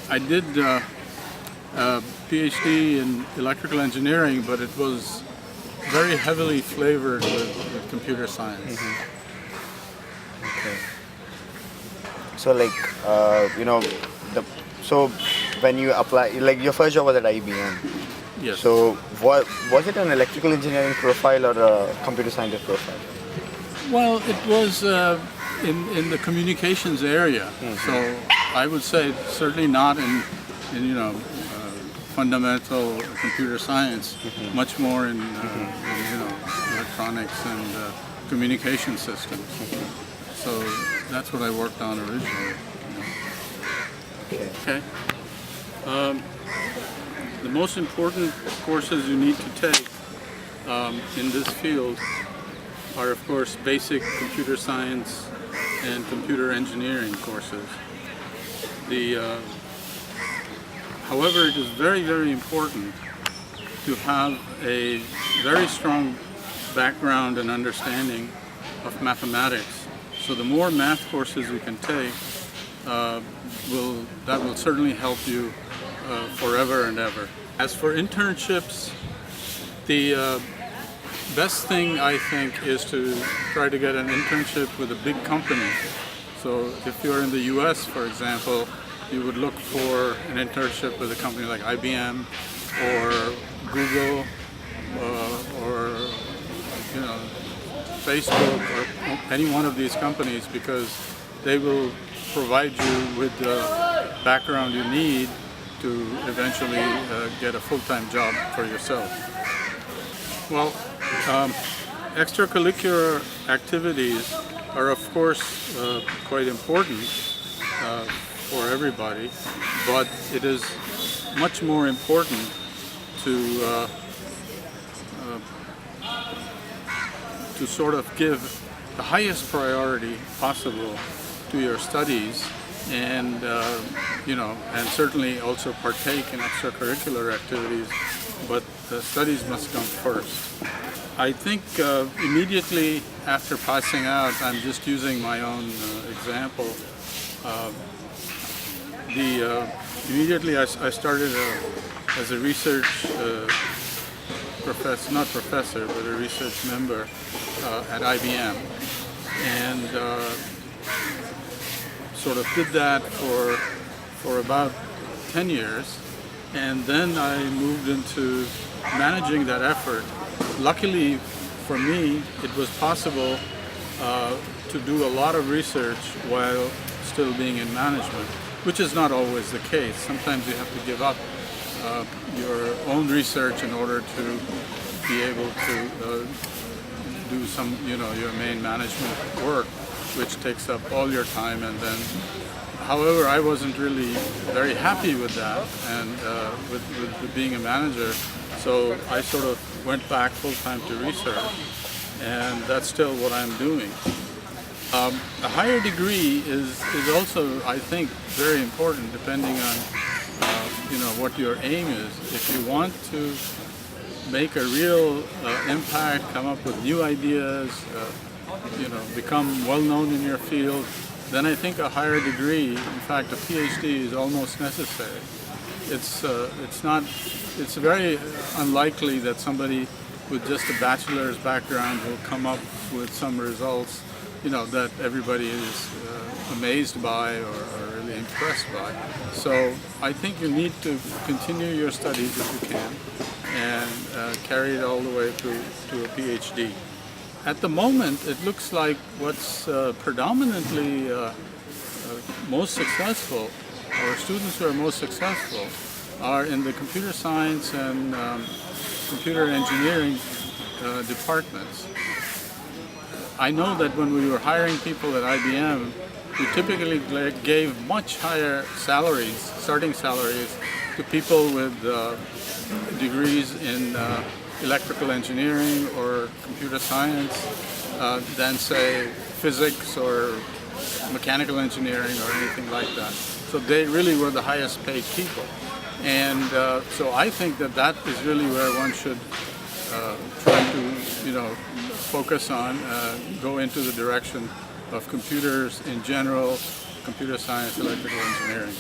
I did a PhD in electrical engineering, but it was very heavily flavored with computer science. Okay. So so when you apply, like your first job was at IBM. Yes. So what was it, an electrical engineering profile or a computer scientist profile? Well, it was in the communications area. So I would say certainly not in fundamental computer science, much more in electronics and communication systems. So that's what I worked on originally. Okay. The most important courses you need to take in this field are, of course, basic computer science and computer engineering courses. However, it is very, very important to have a very strong background and understanding of mathematics. So the more math courses you can take, that will certainly help you forever and ever. As for internships, the best thing I think is to try to get an internship with a big company. So if you're in the US, for example, you would look for an internship with a company like IBM or Google or Facebook or any one of these companies, because they will provide you with the background you need to eventually get a full-time job for yourself. Well, extracurricular activities are of course quite important for everybody, but it is much more important to sort of give the highest priority possible to your studies, and and certainly also partake in extracurricular activities, but the studies must come first. I think immediately after passing out, I'm just using my own example. Immediately I started as a research professor, not professor, but a research member at IBM, and sort of did that for about 10 years, and then I moved into managing that effort. Luckily for me, it was possible to do a lot of research while still being in management, which is not always the case. Sometimes you have to give up your own research in order to be able to do some, your main management work, which takes up all your time. And then, however, I wasn't really very happy with that and with being a manager, so I sort of went back full-time to research, and that's still what I'm doing. A higher degree is also, I think, very important, depending on what your aim is. If you want to make a real impact, come up with new ideas, become well-known in your field, then I think a higher degree, in fact a PhD, is almost necessary. It's very unlikely that somebody with just a bachelor's background will come up with some results that everybody is amazed by or really impressed by. So I think you need to continue your studies if you can, and carry it all the way to a PhD. At the moment, it looks like what's predominantly most successful, or students who are most successful, are in the computer science and computer engineering departments. I know that when we were hiring people at IBM, we typically gave much higher salaries, starting salaries, to people with degrees in electrical engineering or computer science than, say, physics or mechanical engineering or anything like that. So they really were the highest paid people. And so I think that is really where one should try to, focus on, go into the direction of computers in general, computer science, electrical engineering.